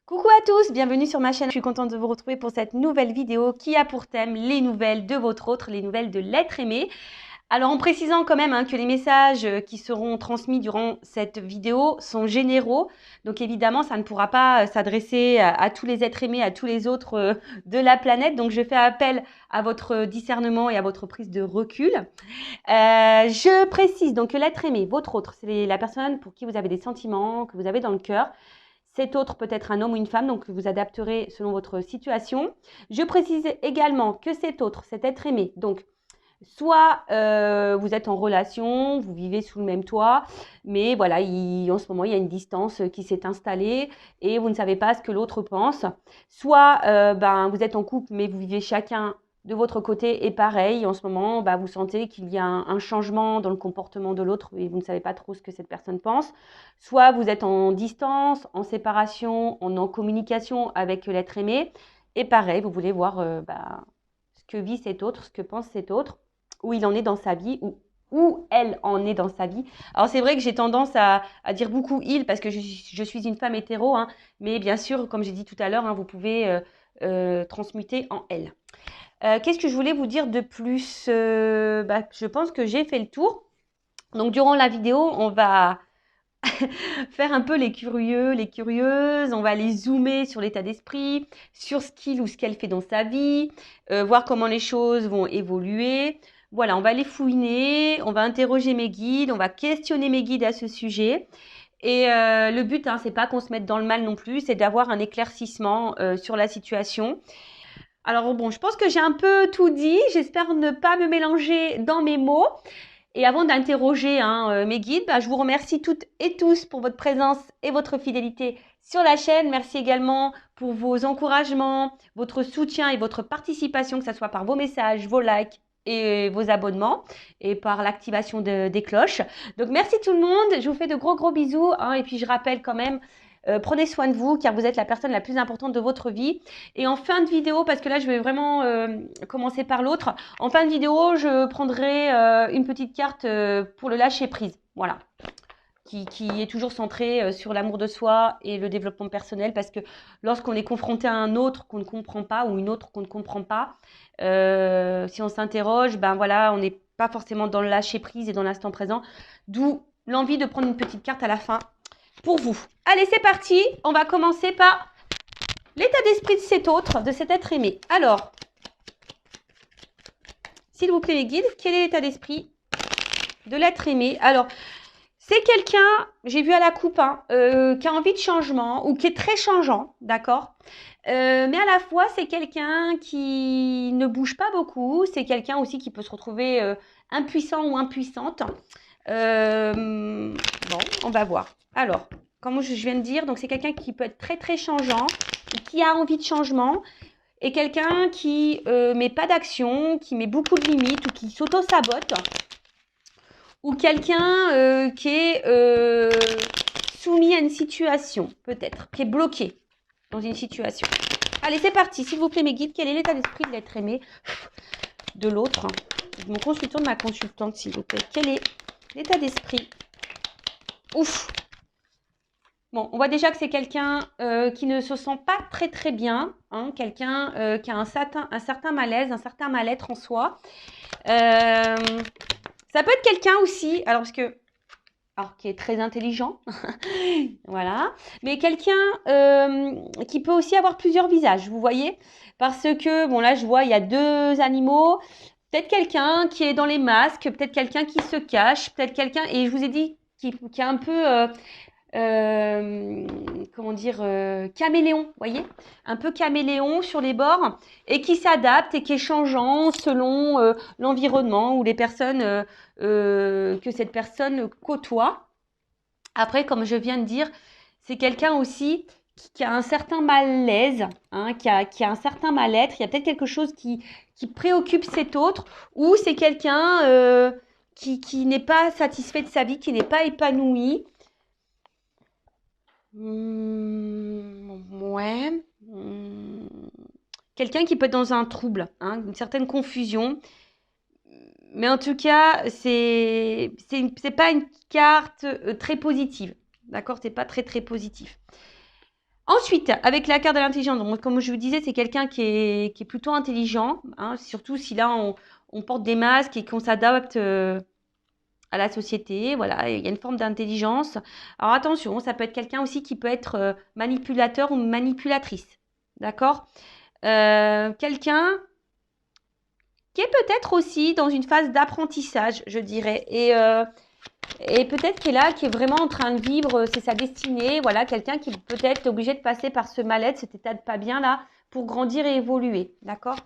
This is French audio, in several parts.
Coucou à tous, bienvenue sur ma chaîne. Je suis contente de vous retrouver pour cette nouvelle vidéo qui a pour thème les nouvelles de votre autre, les nouvelles de l'être aimé. Alors en précisant quand même que les messages qui seront transmis durant cette vidéo sont généraux. Donc évidemment, ça ne pourra pas s'adresser à tous les êtres aimés, à tous les autres de la planète. Donc je fais appel à votre discernement et à votre prise de recul. Je précise donc que l'être aimé, votre autre, c'est la personne pour qui vous avez des sentiments, que vous avez dans le cœur. Cet autre peut être un homme ou une femme, donc vous adapterez selon votre situation. Je précise également que cet autre, cet être aimé, donc soit vous êtes en relation, vous vivez sous le même toit, mais voilà, en ce moment, il y a une distance qui s'est installée et vous ne savez pas ce que l'autre pense. Soit vous êtes en couple, mais vous vivez chacun de votre côté et pareil, en ce moment, vous sentez qu'il y a un changement dans le comportement de l'autre et vous ne savez pas trop ce que cette personne pense. Soit vous êtes en distance, en séparation, en communication avec l'être aimé et pareil, vous voulez voir ce que vit cet autre, ce que pense cet autre, où il en est dans sa vie, où elle en est dans sa vie. Alors c'est vrai que j'ai tendance à dire beaucoup il parce que je suis une femme hétéro, mais bien sûr, comme j'ai dit tout à l'heure, vous pouvez transmuter en elle. Qu'est-ce que je voulais vous dire de plus je pense que j'ai fait le tour. Donc durant la vidéo, on va faire un peu les curieux, les curieuses, on va aller zoomer sur l'état d'esprit, sur ce qu'il ou ce qu'elle fait dans sa vie, voir comment les choses vont évoluer. Voilà, on va les fouiner, on va interroger mes guides, on va questionner mes guides à ce sujet. Et le but, c'est pas qu'on se mette dans le mal non plus, c'est d'avoir un éclaircissement sur la situation. Alors bon, je pense que j'ai un peu tout dit. J'espère ne pas me mélanger dans mes mots. Et avant d'interroger mes guides, je vous remercie toutes et tous pour votre présence et votre fidélité sur la chaîne. Merci également pour vos encouragements, votre soutien et votre participation, que ce soit par vos messages, vos likes et vos abonnements et par l'activation des cloches. Donc merci tout le monde, je vous fais de gros bisous et puis je rappelle quand même, prenez soin de vous car vous êtes la personne la plus importante de votre vie. Et en fin de vidéo, parce que là je vais vraiment commencer par l'autre, en fin de vidéo je prendrai une petite carte pour le lâcher prise, voilà, qui est toujours centrée sur l'amour de soi et le développement personnel, parce que lorsqu'on est confronté à un autre qu'on ne comprend pas ou une autre qu'on ne comprend pas, si on s'interroge, on n'est pas forcément dans le lâcher prise et dans l'instant présent, d'où l'envie de prendre une petite carte à la fin pour vous. Allez, c'est parti, on va commencer par l'état d'esprit de cet autre, de cet être aimé. Alors, s'il vous plaît les guides, quel est l'état d'esprit de l'être aimé? Alors, c'est quelqu'un, j'ai vu à la coupe, qui a envie de changement ou qui est très changeant, d'accord, mais à la fois, c'est quelqu'un qui ne bouge pas beaucoup. C'est quelqu'un aussi qui peut se retrouver impuissant ou impuissante. Bon, on va voir. Alors, comme je viens de dire, donc c'est quelqu'un qui peut être très changeant, qui a envie de changement, et quelqu'un qui met pas d'action, qui met beaucoup de limites ou qui s'auto-sabote, ou quelqu'un qui est soumis à une situation, peut-être, qui est bloqué dans une situation. Allez, c'est parti, s'il vous plaît mes guides, quel est l'état d'esprit de l'être aimé de l'autre, de mon consultant, de ma consultante, s'il vous plaît. Quel est l'état d'esprit? Ouf. Bon, on voit déjà que c'est quelqu'un qui ne se sent pas très bien, quelqu'un qui a un certain malaise, un certain mal-être en soi. Ça peut être quelqu'un aussi, qui est très intelligent, voilà, mais quelqu'un qui peut aussi avoir plusieurs visages, vous voyez, parce que, bon là je vois, il y a deux animaux, peut-être quelqu'un qui est dans les masques, peut-être quelqu'un qui se cache, peut-être quelqu'un, et je vous ai dit, qui est un peu... caméléon, vous voyez, un peu caméléon sur les bords et qui s'adapte et qui est changeant selon l'environnement ou les personnes que cette personne côtoie. Après, comme je viens de dire, c'est quelqu'un aussi qui a un certain malaise, qui a un certain mal-être. Il y a peut-être quelque chose qui préoccupe cet autre, ou c'est quelqu'un qui n'est pas satisfait de sa vie, qui n'est pas épanoui. Ouais. Quelqu'un qui peut être dans un trouble, une certaine confusion. Mais en tout cas, c'est pas une carte très positive. D'accord? C'est pas très positif. Ensuite, avec la carte de l'intelligence, donc comme je vous disais, c'est quelqu'un qui est plutôt intelligent, hein, surtout si là on porte des masques et qu'on s'adapte à la société. Voilà, il y a une forme d'intelligence. Alors attention, ça peut être quelqu'un aussi qui peut être manipulateur ou manipulatrice. D'accord? Quelqu'un qui est peut-être aussi dans une phase d'apprentissage, je dirais. Et peut-être qu'il est là, qui est vraiment en train de vivre, c'est sa destinée. Voilà, quelqu'un qui peut-être est obligé de passer par ce mal-être, cet état de pas bien là, pour grandir et évoluer. D'accord?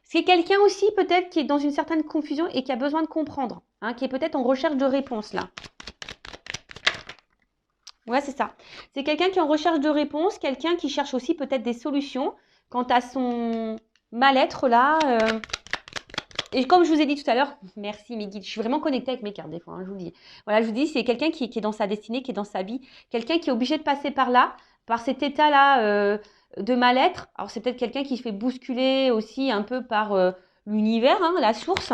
C'est quelqu'un aussi peut-être qui est dans une certaine confusion et qui a besoin de comprendre, hein, qui est peut-être en recherche de réponse là. Ouais, c'est ça. C'est quelqu'un qui est en recherche de réponse, quelqu'un qui cherche aussi peut-être des solutions quant à son mal-être là. Et comme je vous ai dit tout à l'heure, merci mes guides, je suis vraiment connectée avec mes cartes des fois, hein, je vous le dis. Voilà, je vous dis, c'est quelqu'un qui est dans sa destinée, qui est dans sa vie, quelqu'un qui est obligé de passer par là, par cet état-là de mal-être. Alors c'est peut-être quelqu'un qui se fait bousculer aussi un peu par l'univers, hein, la source.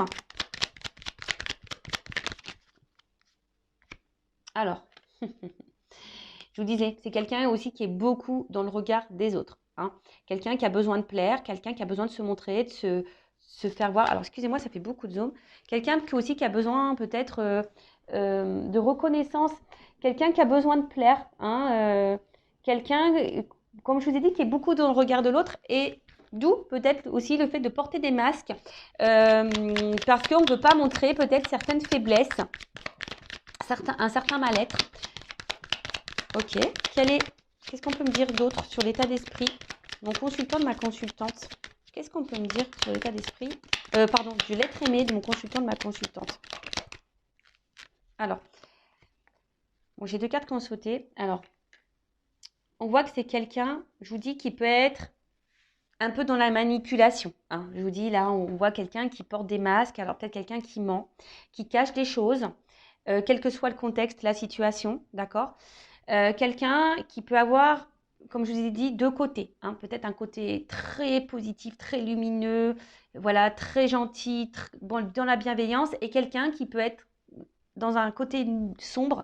Alors, je vous disais, c'est quelqu'un aussi qui est beaucoup dans le regard des autres. Hein. Quelqu'un qui a besoin de plaire, quelqu'un qui a besoin de se montrer, de se faire voir. Alors, excusez-moi, ça fait beaucoup de zoom. Quelqu'un aussi qui a besoin peut-être de reconnaissance. Quelqu'un qui a besoin de plaire. Hein, quelqu'un, comme je vous ai dit, qui est beaucoup dans le regard de l'autre. Et d'où peut-être aussi le fait de porter des masques. Parce qu'on ne veut pas montrer peut-être certaines faiblesses, un certain mal-être. Ok. Qu'est-ce qu'on peut me dire d'autre sur l'état d'esprit? Mon consultant de ma consultante. Qu'est-ce qu'on peut me dire sur l'état d'esprit? Pardon, de l'être aimé de mon consultant de ma consultante. Alors, bon, j'ai deux cartes qui ont sauté. Alors, on voit que c'est quelqu'un, je vous dis, qui peut être un peu dans la manipulation. Hein. Je vous dis, là, on voit quelqu'un qui porte des masques. Alors, peut-être quelqu'un qui ment, qui cache des choses, quel que soit le contexte, la situation, d'accord? Quelqu'un qui peut avoir, comme je vous ai dit, deux côtés. Hein. Peut-être un côté très positif, très lumineux, voilà, très gentil, bon, dans la bienveillance, et quelqu'un qui peut être dans un côté sombre,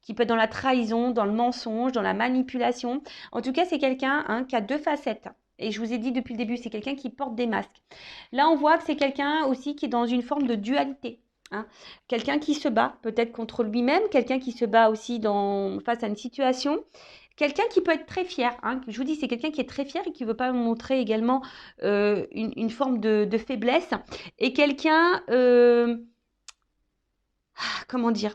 qui peut être dans la trahison, dans le mensonge, dans la manipulation. En tout cas, c'est quelqu'un qui a deux facettes. Et je vous ai dit depuis le début, c'est quelqu'un qui porte des masques. Là, on voit que c'est quelqu'un aussi qui est dans une forme de dualité. Hein. Quelqu'un qui se bat peut-être contre lui-même, quelqu'un qui se bat aussi face à une situation, quelqu'un qui peut être très fier. Hein. Je vous dis, c'est quelqu'un qui est très fier et qui ne veut pas montrer également une forme de faiblesse. Et quelqu'un, comment dire,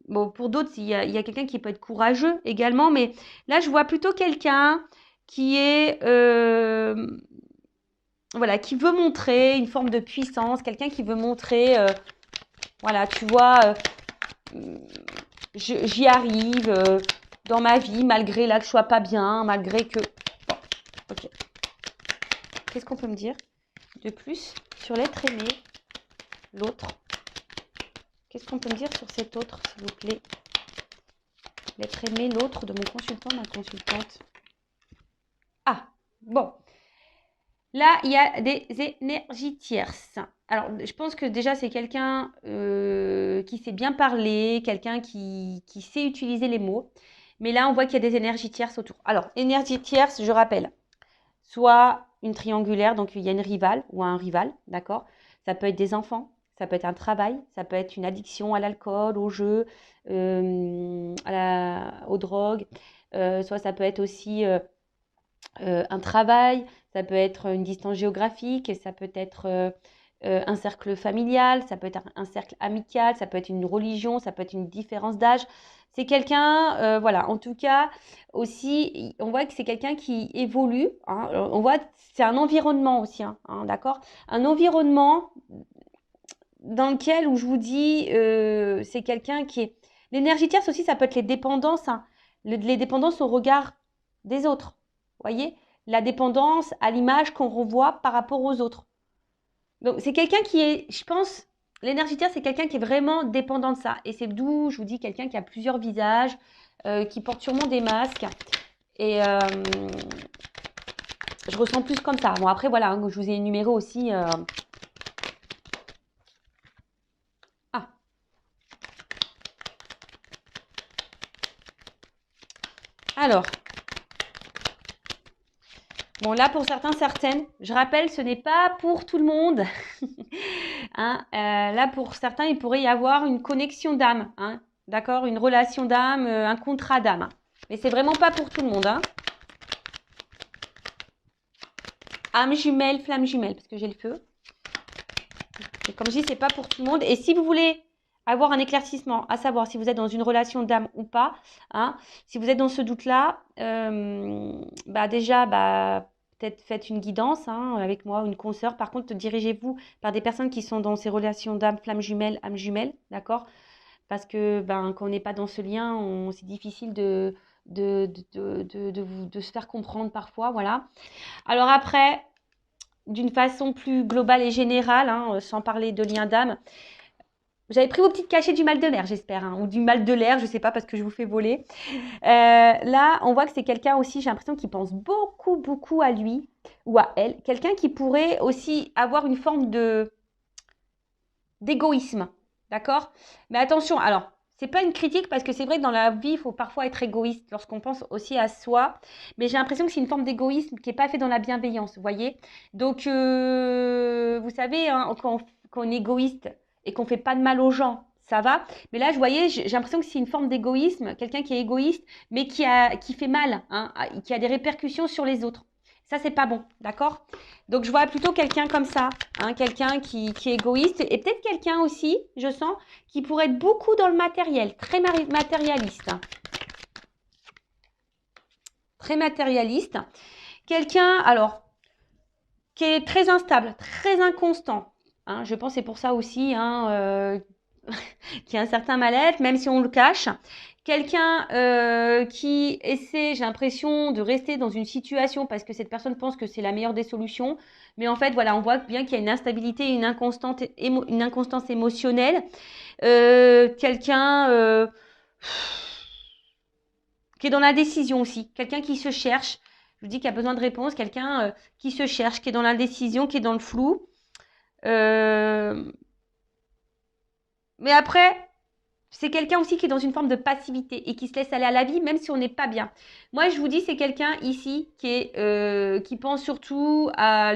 bon, pour d'autres, il y a quelqu'un qui peut être courageux également, mais là, je vois plutôt quelqu'un qui est voilà, qui veut montrer une forme de puissance, quelqu'un qui veut montrer, voilà, tu vois, j'y arrive dans ma vie, malgré là que je sois pas bien, malgré que... Bon, ok. Qu'est-ce qu'on peut me dire de plus sur l'être aimé, l'autre? Qu'est-ce qu'on peut me dire sur cet autre, s'il vous plaît? L'être aimé, l'autre de mon consultant, ma consultante. Ah, bon. Là, il y a des énergies tierces. Alors, je pense que déjà, c'est quelqu'un qui sait bien parler, quelqu'un qui sait utiliser les mots. Mais là, on voit qu'il y a des énergies tierces autour. Alors, énergie tierce, je rappelle, soit une triangulaire, donc il y a une rivale ou un rival, d'accord? Ça peut être des enfants, ça peut être un travail, ça peut être une addiction à l'alcool, au jeu, aux drogues. Soit ça peut être aussi un travail, ça peut être une distance géographique, ça peut être un cercle familial, ça peut être un cercle amical, ça peut être une religion, ça peut être une différence d'âge. C'est quelqu'un, voilà, en tout cas, aussi, on voit que c'est quelqu'un qui évolue. Hein, on voit que c'est un environnement aussi, hein, d'accord? Un environnement dans lequel, où je vous dis, c'est quelqu'un qui est... L'énergie tierce aussi, ça peut être les dépendances, hein, les dépendances au regard des autres. Vous voyez? La dépendance à l'image qu'on revoit par rapport aux autres. Donc, c'est quelqu'un qui est, je pense, l'énergie terre, c'est quelqu'un qui est vraiment dépendant de ça. Et c'est d'où, je vous dis, quelqu'un qui a plusieurs visages, qui porte sûrement des masques. Et je ressens plus comme ça. Bon, après, voilà, hein, je vous ai énuméré aussi... Alors, bon, là, pour certains, certaines, je rappelle, ce n'est pas pour tout le monde. Hein, là, pour certains, il pourrait y avoir une connexion d'âme. Hein, d'accord? Une relation d'âme, un contrat d'âme. Mais c'est vraiment pas pour tout le monde. Hein. Âme jumelle, flamme jumelle, parce que j'ai le feu. Et comme je dis, c'est pas pour tout le monde. Et si vous voulez avoir un éclaircissement, à savoir si vous êtes dans une relation d'âme ou pas, hein, si vous êtes dans ce doute-là, déjà, peut-être faites une guidance hein, avec moi, une consoeur. Par contre, dirigez-vous par des personnes qui sont dans ces relations d'âme, flamme jumelle, âme jumelle, d'accord? Parce que quand on n'est pas dans ce lien, c'est difficile de se faire comprendre parfois, voilà. Alors après, d'une façon plus globale et générale, hein, sans parler de lien d'âme, vous avez pris vos petites cachets du mal de l'air, j'espère, hein, ou du mal de l'air, je ne sais pas, parce que je vous fais voler. Là, on voit que c'est quelqu'un aussi, j'ai l'impression qu'il pense beaucoup, beaucoup à lui ou à elle. Quelqu'un qui pourrait aussi avoir une forme d'égoïsme, d'accord? Mais attention, alors, c'est pas une critique parce que c'est vrai que dans la vie, il faut parfois être égoïste lorsqu'on pense aussi à soi. Mais j'ai l'impression que c'est une forme d'égoïsme qui n'est pas fait dans la bienveillance, vous voyez? Donc, vous savez, hein, quand on est égoïste et qu'on fait pas de mal aux gens, ça va. Mais là, je voyais, j'ai l'impression que c'est une forme d'égoïsme, quelqu'un qui est égoïste, mais qui fait mal, hein, qui a des répercussions sur les autres. Ça, c'est pas bon, d'accord? Donc, je vois plutôt quelqu'un comme ça, hein, quelqu'un qui est égoïste et peut-être quelqu'un aussi, je sens, qui pourrait être beaucoup dans le matériel, très matérialiste. Très matérialiste. Quelqu'un, alors, qui est très instable, très inconstant. Hein, je pense que c'est pour ça aussi hein, qu'il y a un certain mal-être, même si on le cache. Quelqu'un qui essaie, j'ai l'impression, de rester dans une situation parce que cette personne pense que c'est la meilleure des solutions. Mais en fait, voilà, on voit bien qu'il y a une instabilité, une inconstance émotionnelle. Quelqu'un qui est dans la décision aussi. Quelqu'un qui se cherche. Je vous dis qu'il y a besoin de réponse. Quelqu'un qui se cherche, qui est dans l'indécision, qui est dans le flou. Mais après, c'est quelqu'un aussi qui est dans une forme de passivité et qui se laisse aller à la vie, même si on n'est pas bien. Moi, je vous dis, c'est quelqu'un ici qui pense surtout à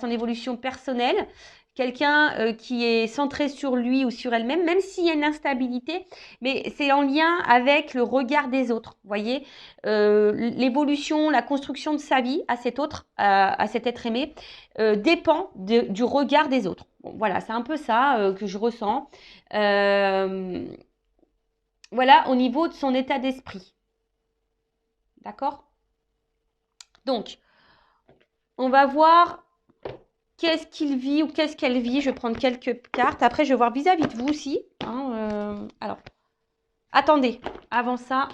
son évolution personnelle. Quelqu'un qui est centré sur lui ou sur elle-même, même s'il y a une instabilité, mais c'est en lien avec le regard des autres. Vous voyez, l'évolution, la construction de sa vie à cet autre, à cet être aimé, dépend du regard des autres. Bon, voilà, c'est un peu ça que je ressens. Voilà, au niveau de son état d'esprit. D'accord? Donc, on va voir qu'est-ce qu'il vit ou qu'est-ce qu'elle vit. Je vais prendre quelques cartes. Après, je vais voir vis-à-vis de vous aussi. Hein, alors, attendez. Avant ça,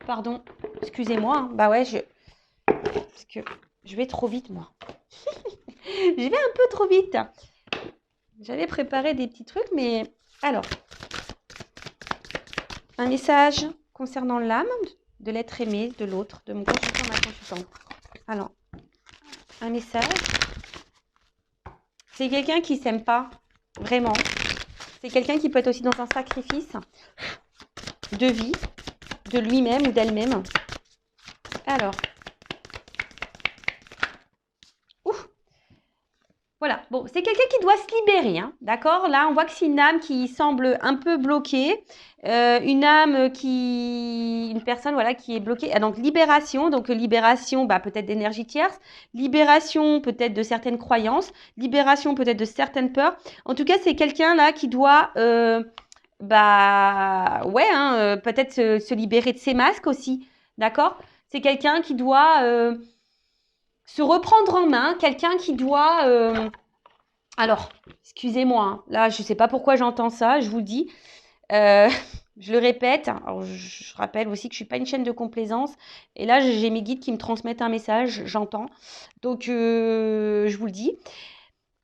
pardon, excusez-moi. Hein, bah ouais, parce que je vais trop vite, moi. Je vais un peu trop vite. J'avais préparé des petits trucs, mais... Alors, un message concernant l'âme de l'être aimé, de l'autre, de mon consultant, ma consultante. Alors, un message. C'est quelqu'un qui ne s'aime pas, vraiment. C'est quelqu'un qui peut être aussi dans un sacrifice de vie, de lui-même ou d'elle-même. Alors, voilà, bon, c'est quelqu'un qui doit se libérer, hein, d'accord? Là, on voit que c'est une âme qui semble un peu bloquée, une personne, voilà, qui est bloquée. Ah, donc, libération, peut-être d'énergie tierce, libération, peut-être de certaines croyances, libération, peut-être de certaines peurs. En tout cas, c'est quelqu'un, là, qui doit, peut-être se libérer de ses masques aussi, d'accord? C'est quelqu'un qui doit... se reprendre en main, quelqu'un qui doit... Alors, excusez-moi, hein, là, je ne sais pas pourquoi j'entends ça, je vous le dis. Je le répète, alors, je rappelle aussi que je ne suis pas une chaîne de complaisance. Et là, j'ai mes guides qui me transmettent un message, j'entends. Donc, je vous le dis.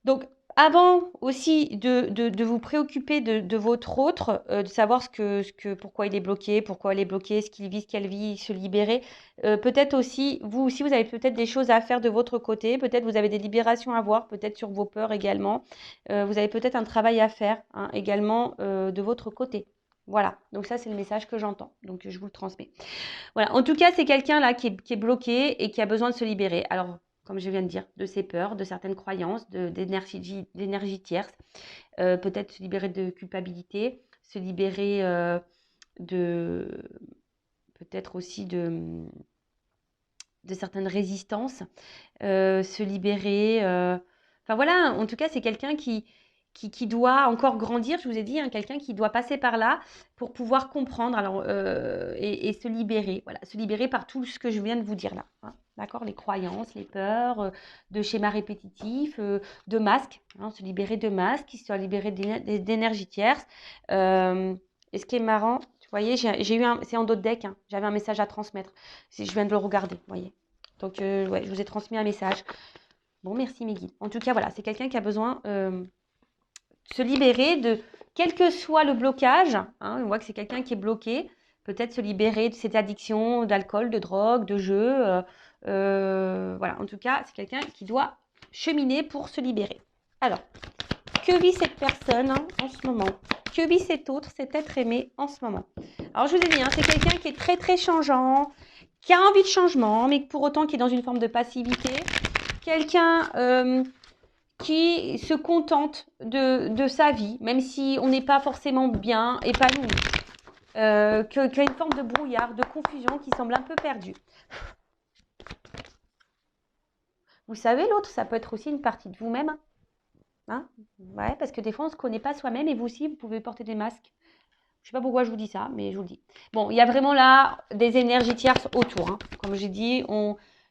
Donc, avant aussi de vous préoccuper de votre autre, de savoir pourquoi il est bloqué, pourquoi elle est bloquée, ce qu'il vit, ce qu'elle vit, se libérer. Peut-être aussi, vous avez peut-être des choses à faire de votre côté. Peut-être vous avez des libérations à voir, peut-être sur vos peurs également. Vous avez peut-être un travail à faire hein, également de votre côté. Voilà, donc ça c'est le message que j'entends, donc je vous le transmets. Voilà, en tout cas c'est quelqu'un là qui est bloqué et qui a besoin de se libérer. Alors, comme je viens de dire, de ses peurs, de certaines croyances, d'énergie tierce, peut-être se libérer de culpabilité, se libérer de peut-être aussi de certaines résistances, se libérer. Enfin voilà, en tout cas, c'est quelqu'un qui doit encore grandir, je vous ai dit, hein, quelqu'un qui doit passer par là pour pouvoir comprendre alors, et se libérer. Voilà, se libérer par tout ce que je viens de vous dire là. Hein, d'accord, les croyances, les peurs, de schémas répétitifs, de masques, hein, se libérer de masques, se libérer d'énergie tierce. Et ce qui est marrant, vous voyez, j'ai eu c'est en d'autres decks, hein, j'avais un message à transmettre. Je viens de le regarder, vous voyez. Donc, ouais, je vous ai transmis un message. Bon, merci mes guides. En tout cas, voilà, c'est quelqu'un qui a besoin de se libérer de, quel que soit le blocage, hein, on voit que c'est quelqu'un qui est bloqué, peut-être se libérer de cette addiction d'alcool, de drogue, de jeu. Voilà, en tout cas, c'est quelqu'un qui doit cheminer pour se libérer. Alors, que vit cette personne hein, en ce moment? Que vit cet autre, cet être aimé en ce moment? Alors, je vous ai dit, hein, c'est quelqu'un qui est très, très changeant, qui a envie de changement, mais pour autant qui est dans une forme de passivité. Quelqu'un qui se contente de sa vie, même si on n'est pas forcément bien épanoui. Qui a une forme de brouillard, de confusion qui semble un peu perdue. Vous savez, l'autre, ça peut être aussi une partie de vous-même. Hein, ouais, parce que des fois, on ne se connaît pas soi-même et vous aussi, vous pouvez porter des masques. Je ne sais pas pourquoi je vous dis ça, mais je vous le dis. Bon, il y a vraiment là des énergies tierces autour. Hein. Comme j'ai dit,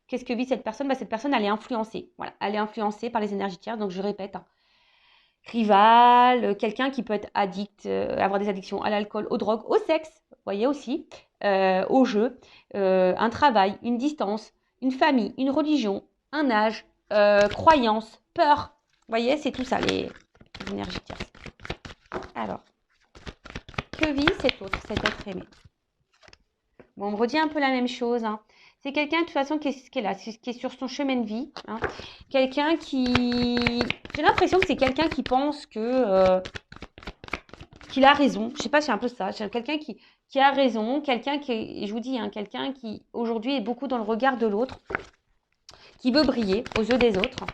qu'est-ce que vit cette personne? Cette personne, elle est influencée. Voilà, elle est influencée par les énergies tierces. Donc, je répète, hein. Rival, quelqu'un qui peut être addict, avoir des addictions à l'alcool, aux drogues, au sexe, vous voyez aussi, au jeu, un travail, une distance, une famille, une religion, un âge, croyance, peur. Vous voyez, c'est tout ça, les énergies tierces. Alors, que vit cet autre, cet être aimé? Bon, on me redit un peu la même chose. Hein. C'est quelqu'un, de toute façon, qui est là, qui est sur son chemin de vie. Hein. Quelqu'un qui... J'ai l'impression que c'est quelqu'un qui pense que... qu'il a raison. Je sais pas, c'est un peu ça. C'est quelqu'un qui a raison. Quelqu'un qui est... Et je vous dis, hein, quelqu'un qui, aujourd'hui, est beaucoup dans le regard de l'autre. Qui veut briller aux yeux des autres.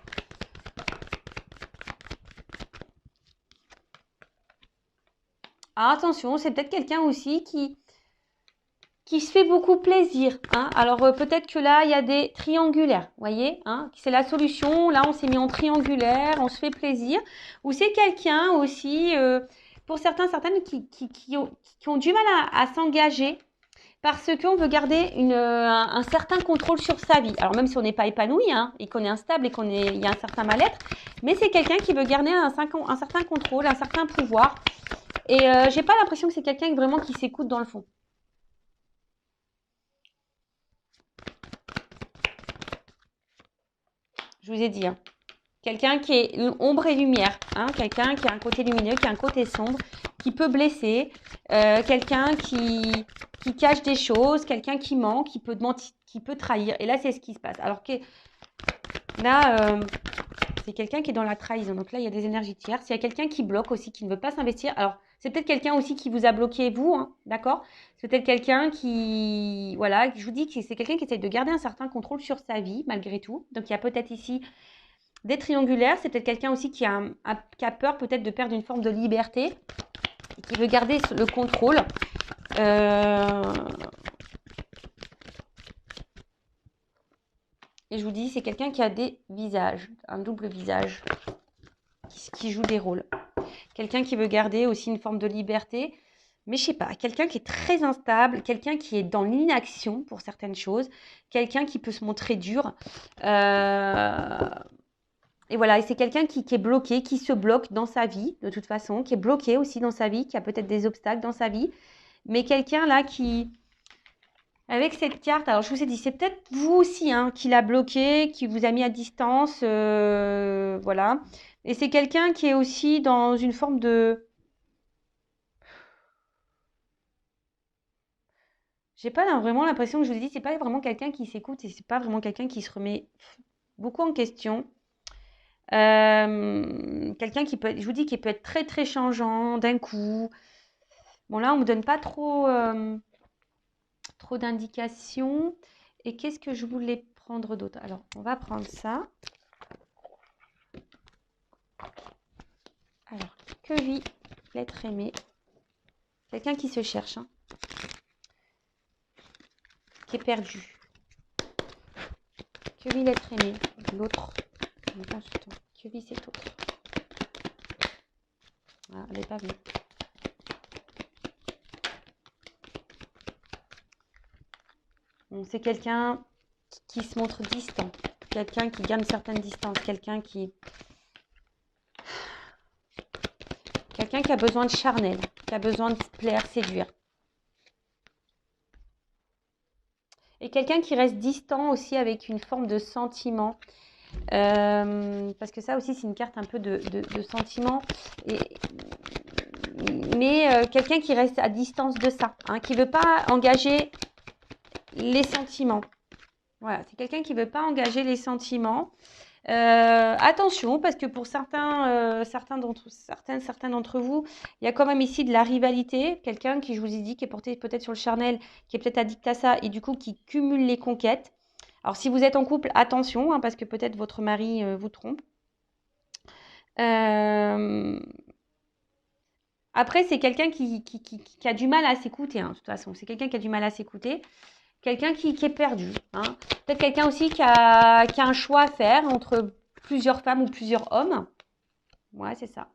Alors, attention, c'est peut-être quelqu'un aussi qui se fait beaucoup plaisir. Hein. Alors, peut-être que là, il y a des triangulaires, vous voyez hein. C'est la solution. Là, on s'est mis en triangulaire, on se fait plaisir. Ou c'est quelqu'un aussi, pour certains, certaines, qui ont du mal à s'engager parce qu'on veut garder un certain contrôle sur sa vie. Alors, même si on n'est pas épanoui hein, et qu'on est instable et qu'il y a un certain mal-être, mais c'est quelqu'un qui veut garder un certain contrôle, un certain pouvoir. Et j'ai pas l'impression que c'est quelqu'un vraiment qui s'écoute dans le fond. Je vous ai dit, hein. Quelqu'un qui est ombre et lumière, hein. Quelqu'un qui a un côté lumineux, qui a un côté sombre, qui peut blesser, quelqu'un qui cache des choses, quelqu'un qui ment, qui peut mentir, qui peut trahir. Et là, c'est ce qui se passe. Alors que là, c'est quelqu'un qui est dans la trahison. Donc là, il y a des énergies tierces. Il y a quelqu'un qui bloque aussi, qui ne veut pas s'investir. Alors, c'est peut-être quelqu'un aussi qui vous a bloqué, vous, hein, d'accord? C'est peut-être quelqu'un qui, voilà, je vous dis que c'est quelqu'un qui essaie de garder un certain contrôle sur sa vie, malgré tout. Donc, il y a peut-être ici des triangulaires. C'est peut-être quelqu'un aussi qui a peur peut-être de perdre une forme de liberté et qui veut garder le contrôle. Et je vous dis, c'est quelqu'un qui a des visages, un double visage, qui joue des rôles. Quelqu'un qui veut garder aussi une forme de liberté, mais je sais pas, quelqu'un qui est très instable, quelqu'un qui est dans l'inaction pour certaines choses, quelqu'un qui peut se montrer dur. Et voilà, et c'est quelqu'un qui est bloqué, qui se bloque dans sa vie, de toute façon, qui est bloqué aussi dans sa vie, qui a peut-être des obstacles dans sa vie, mais quelqu'un là qui... Avec cette carte, alors je vous ai dit, c'est peut-être vous aussi hein, qui l'a bloqué, qui vous a mis à distance, voilà. Et c'est quelqu'un qui est aussi dans une forme de... J'ai pas vraiment l'impression que je vous ai dit, c'est pas vraiment quelqu'un qui s'écoute et c'est pas vraiment quelqu'un qui se remet beaucoup en question. Quelqu'un qui peut être, je vous dis, qui peut être très très changeant d'un coup. Bon, là, on ne me donne pas trop, trop d'indications. Et qu'est-ce que je voulais prendre d'autre? Alors, on va prendre ça. Alors, que vit l'être aimé? Quelqu'un qui se cherche, hein, qui est perdu. Que vit l'être aimé? L'autre, le consultant. Que vit cet autre? Ah, elle n'est pas venue. Bon, c'est quelqu'un qui se montre distant, quelqu'un qui garde une certaine distance, quelqu'un qui a besoin de charnel, qui a besoin de plaire, séduire. Et quelqu'un qui reste distant aussi avec une forme de sentiment. Parce que ça aussi, c'est une carte un peu de sentiment. Mais quelqu'un qui reste à distance de ça, hein, qui ne veut pas engager les sentiments. Voilà, c'est quelqu'un qui ne veut pas engager les sentiments. Attention, parce que pour certains d'entre vous, il y a quand même ici de la rivalité. Quelqu'un qui, je vous ai dit, qui est porté peut-être sur le charnel, qui est peut-être addict à ça et du coup qui cumule les conquêtes. Alors, si vous êtes en couple, attention, hein, parce que peut-être votre mari vous trompe. Après, c'est quelqu'un qui a du mal à s'écouter, hein, de toute façon. C'est quelqu'un qui a du mal à s'écouter. Quelqu'un qui est perdu. Hein. Peut-être quelqu'un aussi qui a un choix à faire entre plusieurs femmes ou plusieurs hommes. Ouais, c'est ça.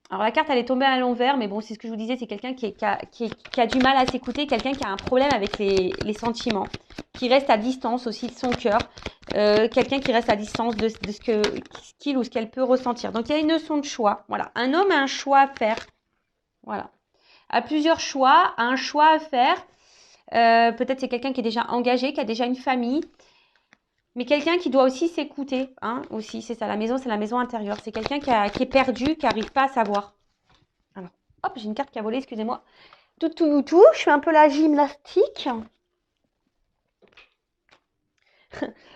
Alors, la carte, elle est tombée à l'envers, mais bon, c'est ce que je vous disais, c'est quelqu'un qui a du mal à s'écouter, quelqu'un qui a un problème avec les sentiments, qui reste à distance aussi de son cœur, quelqu'un qui reste à distance de ce qu'il ou ce qu'elle peut ressentir. Donc, il y a une notion de choix. Voilà, un homme a un choix à faire. Voilà. A plusieurs choix, a un choix à faire. Peut-être c'est quelqu'un qui est déjà engagé, qui a déjà une famille, mais quelqu'un qui doit aussi s'écouter, hein, aussi, c'est ça, la maison, c'est la maison intérieure. C'est quelqu'un qui est perdu, qui n'arrive pas à savoir. Alors, hop, j'ai une carte qui a volé, excusez-moi. Tout, je fais un peu la gymnastique.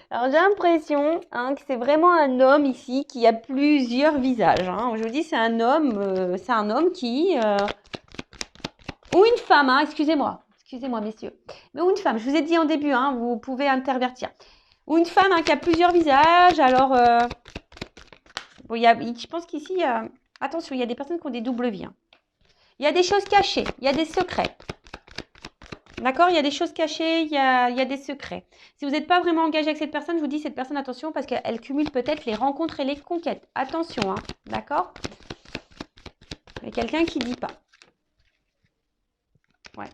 Alors, j'ai l'impression hein, que c'est vraiment un homme ici qui a plusieurs visages. Hein. Je vous dis, c'est un homme qui... ou une femme, hein, excusez-moi, messieurs. Mais ou une femme, je vous ai dit en début, hein, vous pouvez intervertir. Ou une femme hein, qui a plusieurs visages. Alors, bon, je pense qu'ici, attention, il y a des personnes qui ont des doubles vies. Hein. Il y a des choses cachées, il y a des secrets. D'accord? Il y a des choses cachées, il y a des secrets. Si vous n'êtes pas vraiment engagé avec cette personne, je vous dis cette personne, attention, parce qu'elle cumule peut-être les rencontres et les conquêtes. Attention, hein, d'accord? Il y a quelqu'un qui ne dit pas. Ouais.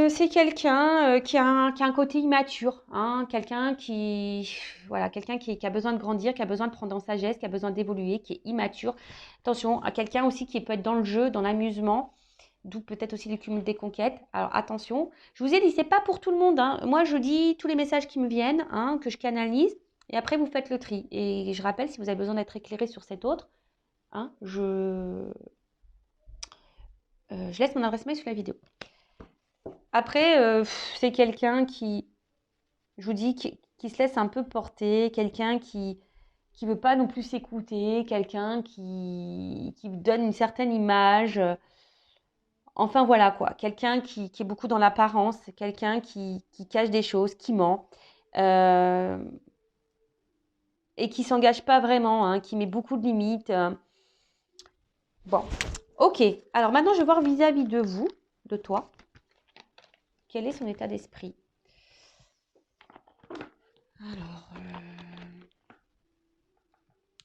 C'est quelqu'un qui a un côté immature, hein, quelqu'un qui a besoin de grandir, qui a besoin de prendre en sagesse, qui a besoin d'évoluer, qui est immature. Attention, à quelqu'un aussi qui peut être dans le jeu, dans l'amusement, d'où peut-être aussi le cumul des conquêtes. Alors attention, je vous ai dit, c'est pas pour tout le monde. Hein. Moi, je dis tous les messages qui me viennent, hein, que je canalise, et après vous faites le tri. Et je rappelle, si vous avez besoin d'être éclairé sur cet autre, hein, je laisse mon adresse mail sous la vidéo. Après, c'est quelqu'un qui, je vous dis, qui se laisse un peu porter, quelqu'un qui veut pas non plus s'écouter, quelqu'un qui donne une certaine image. Enfin voilà quoi, quelqu'un qui est beaucoup dans l'apparence, quelqu'un qui cache des choses, qui ment et qui s'engage pas vraiment, hein, qui met beaucoup de limites. Bon, ok. Alors maintenant, je vais voir vis-à-vis de vous, de toi, quel est son état d'esprit. Alors,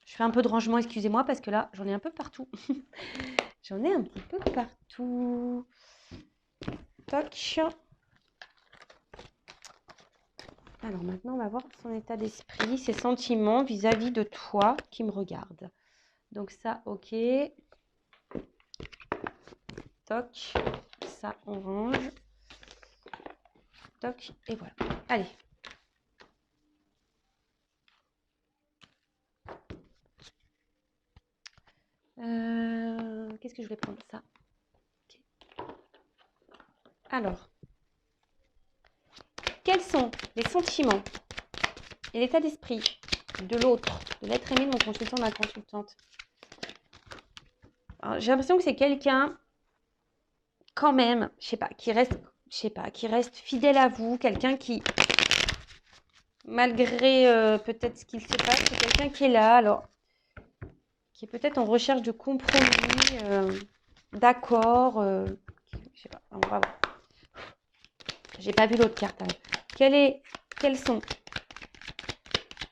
je fais un peu de rangement, excusez-moi, parce que là, j'en ai un peu partout. J'en ai un petit peu partout. Toc. Alors maintenant, on va voir son état d'esprit, ses sentiments vis-à-vis de toi qui me regarde. Donc ça, ok. Toc. Ça, on range. Toc. Et voilà. Allez. Qu'est-ce que je vais prendre ça? Okay. Alors, quels sont les sentiments et l'état d'esprit de l'autre, de l'être aimé de mon consultant, de ma consultante? J'ai l'impression que c'est quelqu'un, quand même, je sais pas, qui reste fidèle à vous, quelqu'un qui, malgré peut-être ce qu'il se passe, c'est quelqu'un qui est là, alors, qui est peut-être en recherche de compromis, d'accord, je sais pas, on va voir. J'ai pas vu l'autre carte. Quels sont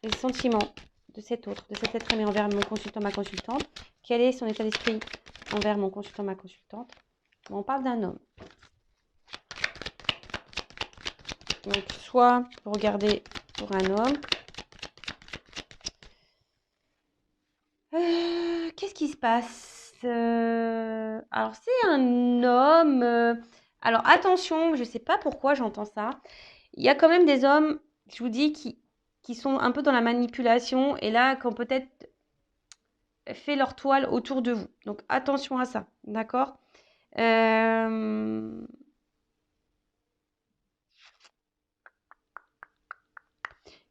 les sentiments de cet autre, de cet être aimé envers mon consultant, ma consultante? Quel est son état d'esprit envers mon consultant, ma consultante? On parle d'un homme. Donc, soit vous regardez pour un homme. Qu'est-ce qui se passe? Alors, c'est un homme. Alors, attention, je ne sais pas pourquoi j'entends ça. Il y a quand même des hommes, je vous dis, qui sont un peu dans la manipulation et là, qui ont peut-être fait leur toile autour de vous. Donc, attention à ça, d'accord?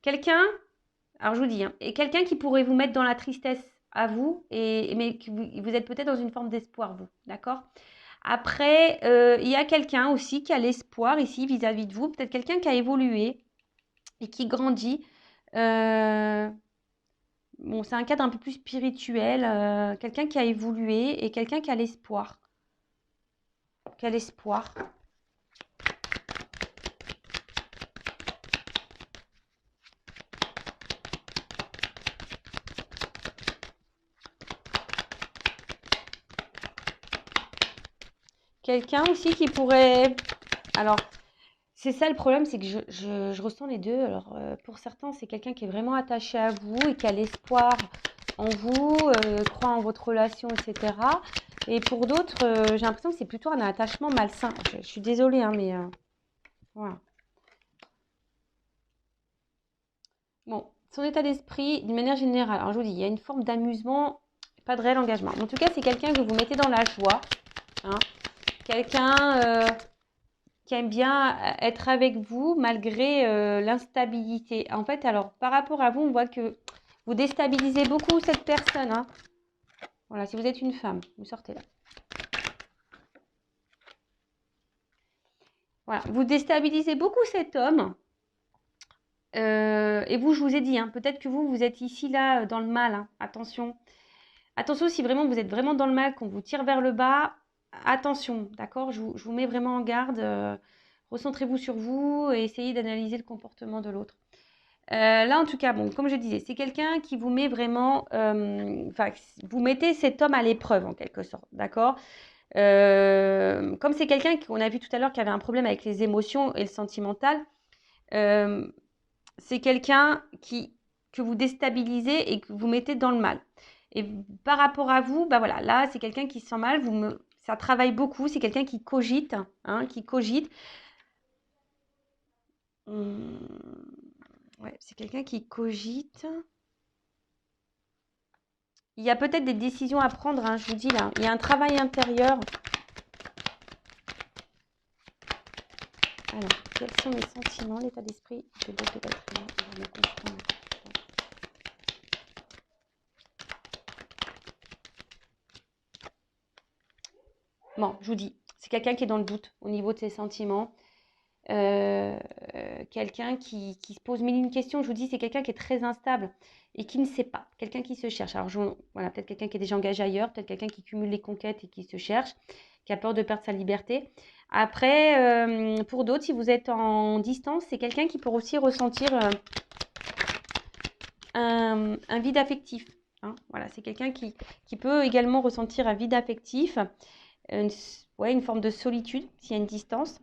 Quelqu'un, alors je vous dis, hein, et quelqu'un qui pourrait vous mettre dans la tristesse à vous, mais que vous êtes peut-être dans une forme d'espoir, vous, d'accord? Après, il y a quelqu'un aussi qui a l'espoir ici vis-à-vis de vous, peut-être quelqu'un qui a évolué et qui grandit. Bon, c'est un cadre un peu plus spirituel, quelqu'un qui a évolué et quelqu'un qui a l'espoir. Qui a l'espoir. Quelqu'un aussi qui pourrait... Alors, c'est ça le problème, c'est que je ressens les deux. Alors, pour certains, c'est quelqu'un qui est vraiment attaché à vous et qui a l'espoir en vous, croit en votre relation, etc. Et pour d'autres, j'ai l'impression que c'est plutôt un attachement malsain. Je suis désolée, hein, mais voilà. Bon, son état d'esprit, d'une manière générale, alors je vous dis, il y a une forme d'amusement, pas de réel engagement. En tout cas, c'est quelqu'un que vous mettez dans la joie. Hein. Quelqu'un qui aime bien être avec vous malgré l'instabilité. En fait, alors, par rapport à vous, on voit que vous déstabilisez beaucoup cette personne. Hein. Voilà, si vous êtes une femme, vous sortez là. Voilà, vous déstabilisez beaucoup cet homme. Et vous, je vous ai dit, hein, peut-être que vous êtes ici, là, dans le mal. Hein. Attention. Attention, si vraiment vous êtes vraiment dans le mal, qu'on vous tire vers le bas, attention, d'accord? Je vous mets vraiment en garde. Recentrez-vous sur vous et essayez d'analyser le comportement de l'autre. Là, en tout cas, bon, comme je disais, c'est quelqu'un qui vous met vraiment... Enfin, vous mettez cet homme à l'épreuve, en quelque sorte, d'accord? Comme c'est quelqu'un qu'on a vu tout à l'heure qui avait un problème avec les émotions et le sentimental, c'est quelqu'un que vous déstabilisez et que vous mettez dans le mal. Et par rapport à vous, bah voilà, là, c'est quelqu'un qui se sent mal, ça travaille beaucoup, c'est quelqu'un qui cogite, hein, qui cogite. Ouais, c'est quelqu'un qui cogite. Il y a peut-être des décisions à prendre, hein, je vous dis là. Il y a un travail intérieur. Alors, quels sont les sentiments, l'état d'esprit de l'être humain envers mon conjoint, ma conjointe? Bon, je vous dis, c'est quelqu'un qui est dans le doute au niveau de ses sentiments. Quelqu'un qui se pose mille et une questions. Je vous dis, c'est quelqu'un qui est très instable et qui ne sait pas. Quelqu'un qui se cherche. Alors, voilà, peut-être quelqu'un qui est déjà engagé ailleurs, peut-être quelqu'un qui cumule les conquêtes et qui se cherche, qui a peur de perdre sa liberté. Après, pour d'autres, si vous êtes en distance, c'est quelqu'un qui peut aussi ressentir un vide affectif. Hein. Voilà, c'est quelqu'un qui peut également ressentir un vide affectif, une forme de solitude s'il y a une distance.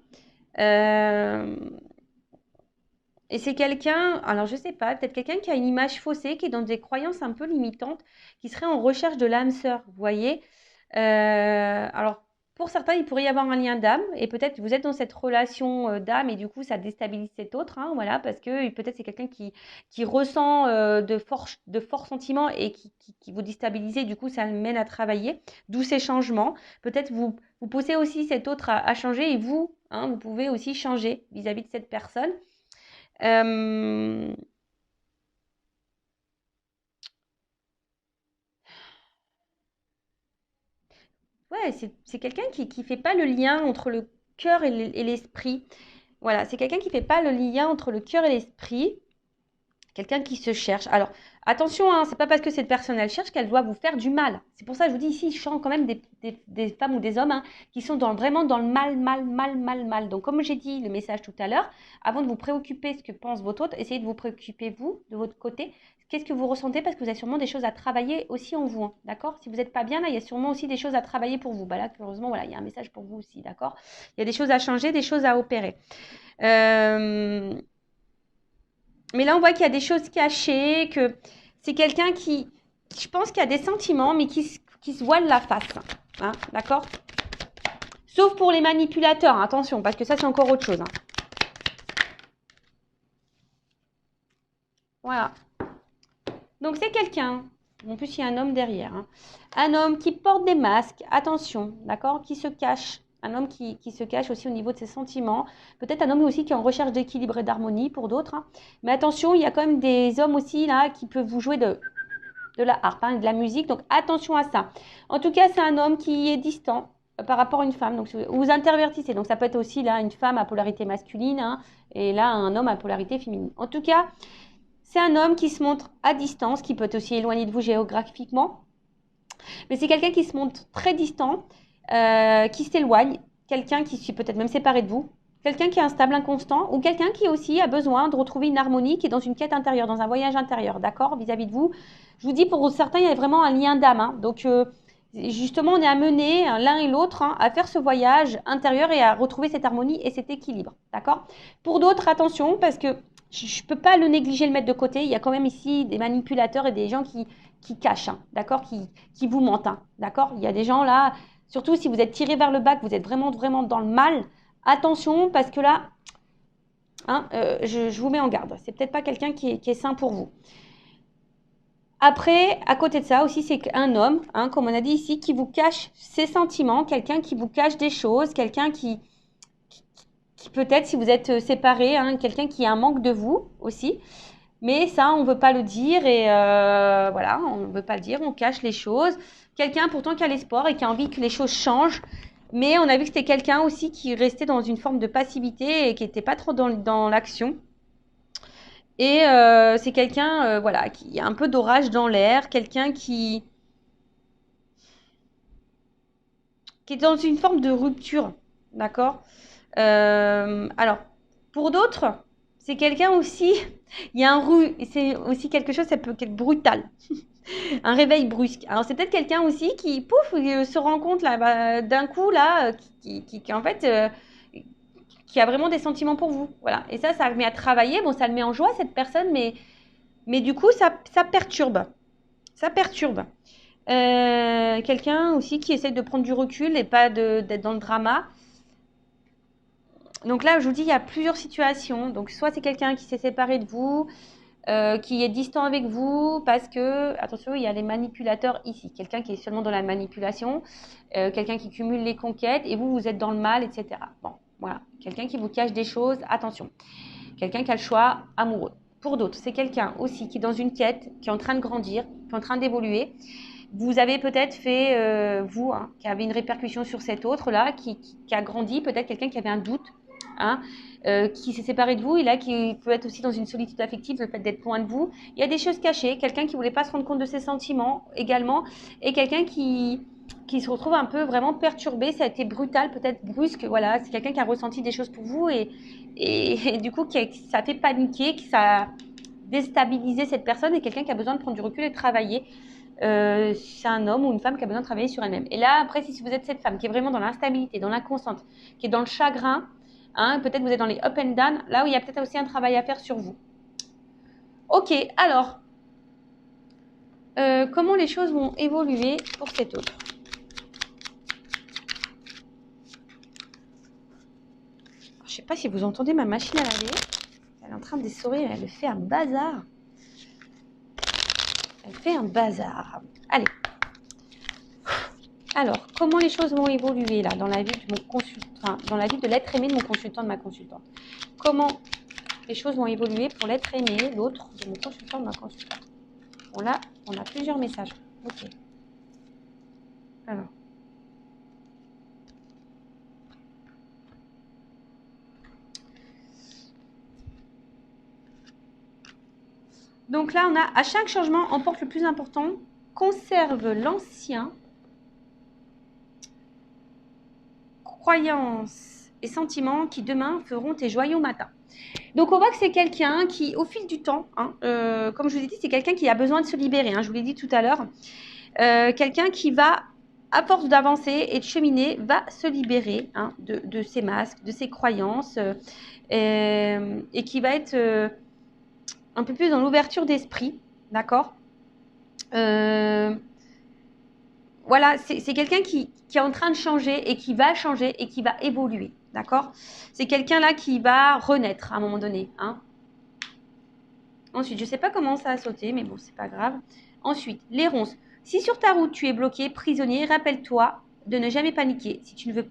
Et c'est quelqu'un, alors je sais pas, peut-être quelqu'un qui a une image faussée, qui est dans des croyances un peu limitantes, qui serait en recherche de l'âme sœur, vous voyez. Alors, pour certains, il pourrait y avoir un lien d'âme, et peut-être vous êtes dans cette relation d'âme, et du coup, ça déstabilise cet autre, hein, voilà, parce que peut-être c'est quelqu'un qui ressent de forts sentiments et qui vous déstabilise, et du coup, ça le mène à travailler, d'où ces changements. Peut-être vous poussez aussi cet autre à changer, et vous, hein, vous pouvez aussi changer vis-à-vis de cette personne. Euh, Ouais, c'est quelqu'un qui fait pas le lien entre le cœur et l'esprit. Voilà, c'est quelqu'un qui fait pas le lien entre le cœur et l'esprit. Quelqu'un qui se cherche. Alors, attention, hein, c'est pas parce que cette personne, elle cherche qu'elle doit vous faire du mal. C'est pour ça que je vous dis ici, je sens quand même des femmes ou des hommes hein, qui sont vraiment dans le mal, mal, mal, mal, mal. Donc, comme j'ai dit le message tout à l'heure, avant de vous préoccuper ce que pense votre autre, essayez de vous préoccuper, vous, de votre côté. Qu'est-ce que vous ressentez? Parce que vous avez sûrement des choses à travailler aussi en vous, hein, d'accord? Si vous n'êtes pas bien, là, il y a sûrement aussi des choses à travailler pour vous. Bah là, heureusement, voilà, il y a un message pour vous aussi, d'accord? Il y a des choses à changer, des choses à opérer. Mais là, on voit qu'il y a des choses cachées, que c'est quelqu'un qui, je pense qu'il y a des sentiments, mais qui se voile la face. Hein, d'accord? Sauf pour les manipulateurs, hein, attention, parce que ça, c'est encore autre chose. Hein. Voilà. Donc, c'est quelqu'un. En plus, il y a un homme derrière. Hein. Un homme qui porte des masques, attention, d'accord? Qui se cache. Un homme qui se cache aussi au niveau de ses sentiments. Peut-être un homme aussi qui est en recherche d'équilibre et d'harmonie pour d'autres. Hein. Mais attention, il y a quand même des hommes aussi là qui peuvent vous jouer de la harpe, hein, de la musique. Donc attention à ça. En tout cas, c'est un homme qui est distant par rapport à une femme. Donc vous intervertissez. Donc ça peut être aussi là une femme à polarité masculine hein, et là un homme à polarité féminine. En tout cas, c'est un homme qui se montre à distance, qui peut être aussi éloigné de vous géographiquement. Mais c'est quelqu'un qui se montre très distant, qui s'éloigne, quelqu'un qui s'est peut-être même séparé de vous, quelqu'un qui est instable, inconstant, ou quelqu'un qui aussi a besoin de retrouver une harmonie, qui est dans une quête intérieure, dans un voyage intérieur, d'accord, vis-à-vis de vous. Je vous dis, pour certains, il y a vraiment un lien d'âme. Hein. Donc, justement, on est amené l'un et l'autre hein, à faire ce voyage intérieur et à retrouver cette harmonie et cet équilibre, d'accord. Pour d'autres, attention, parce que je ne peux pas le négliger, le mettre de côté. Il y a quand même ici des manipulateurs et des gens qui cachent, hein, d'accord, qui vous mentent, hein, d'accord. Il y a des gens là, surtout si vous êtes tiré vers le bas, que vous êtes vraiment, vraiment dans le mal, attention, parce que là, hein, je vous mets en garde. C'est peut-être pas quelqu'un qui est sain pour vous. Après, à côté de ça aussi, c'est un homme, hein, comme on a dit ici, qui vous cache ses sentiments, quelqu'un qui vous cache des choses, quelqu'un qui peut-être, si vous êtes séparés, hein, quelqu'un qui a un manque de vous aussi. Mais ça, on ne veut pas le dire et voilà, on ne veut pas le dire, on cache les choses. Quelqu'un pourtant qui a l'espoir et qui a envie que les choses changent. Mais on a vu que c'était quelqu'un aussi qui restait dans une forme de passivité et qui n'était pas trop dans l'action. Et c'est quelqu'un voilà, qui a un peu d'orage dans l'air, quelqu'un qui est dans une forme de rupture. D'accord alors, pour d'autres, c'est quelqu'un aussi, il y a c'est aussi quelque chose, ça peut être brutal. Un réveil brusque. Alors, c'est peut-être quelqu'un aussi qui, pouf, se rend compte là, d'un coup, là, qui en fait, qui a vraiment des sentiments pour vous. Voilà. Et ça le met à travailler. Bon, ça le met en joie, cette personne, mais du coup, ça perturbe. Ça perturbe. Quelqu'un aussi qui essaye de prendre du recul et pas d'être dans le drama. Donc là, je vous dis, il y a plusieurs situations. Donc, soit c'est quelqu'un qui s'est séparé de vous, qui est distant avec vous, parce que, attention, il y a les manipulateurs ici. Quelqu'un qui est seulement dans la manipulation, quelqu'un qui cumule les conquêtes, et vous êtes dans le mal, etc. Bon, voilà. Quelqu'un qui vous cache des choses, attention. Quelqu'un qui a le choix amoureux. Pour d'autres, c'est quelqu'un aussi qui est dans une quête, qui est en train de grandir, qui est en train d'évoluer. Vous avez peut-être fait, vous, hein, qui avez une répercussion sur cet autre-là, qui a grandi, peut-être quelqu'un qui avait un doute, hein, qui s'est séparé de vous et là qui peut être aussi dans une solitude affective, le fait d'être loin de vous. Il y a des choses cachées, quelqu'un qui ne voulait pas se rendre compte de ses sentiments également, et quelqu'un qui se retrouve un peu vraiment perturbé, ça a été brutal, peut-être brusque, voilà, c'est quelqu'un qui a ressenti des choses pour vous et du coup ça fait paniquer, que ça a déstabilisé cette personne et quelqu'un qui a besoin de prendre du recul et de travailler. C'est un homme ou une femme qui a besoin de travailler sur elle-même. Et là, après, si vous êtes cette femme qui est vraiment dans l'instabilité, dans l'inconstante, qui est dans le chagrin, hein, peut-être vous êtes dans les up and down, là où il y a peut-être aussi un travail à faire sur vous. Ok, alors, comment les choses vont évoluer pour cet autre? Je ne sais pas si vous entendez ma machine à laver. Elle est en train d'essorer, elle fait un bazar. Elle fait un bazar. Allez. Alors, comment les choses vont évoluer là dans la vie de mon consultant, dans la vie de l'être aimé de mon consultant, de ma consultante? Comment les choses vont évoluer pour l'être aimé, l'autre de mon consultant, de ma consultante? Bon là, on a plusieurs messages. Ok. Alors. Donc là, on a à chaque changement, emporte le plus important, conserve l'ancien, croyances et sentiments qui demain feront tes joyaux matins. Donc on voit que c'est quelqu'un qui, au fil du temps, hein, comme je vous ai dit, c'est quelqu'un qui a besoin de se libérer, hein, je vous l'ai dit tout à l'heure, quelqu'un qui va, à force d'avancer et de cheminer, va se libérer hein, de ses masques, de ses croyances, et qui va être un peu plus dans l'ouverture d'esprit, d'accord. Voilà, c'est quelqu'un qui est en train de changer et qui va changer et qui va évoluer, d'accord. C'est quelqu'un là qui va renaître à un moment donné, hein. Ensuite, je ne sais pas comment ça a sauté, mais bon, c'est pas grave. Ensuite, les ronces. Si sur ta route tu es bloqué, prisonnier, rappelle-toi de ne jamais paniquer. Si tu ne veux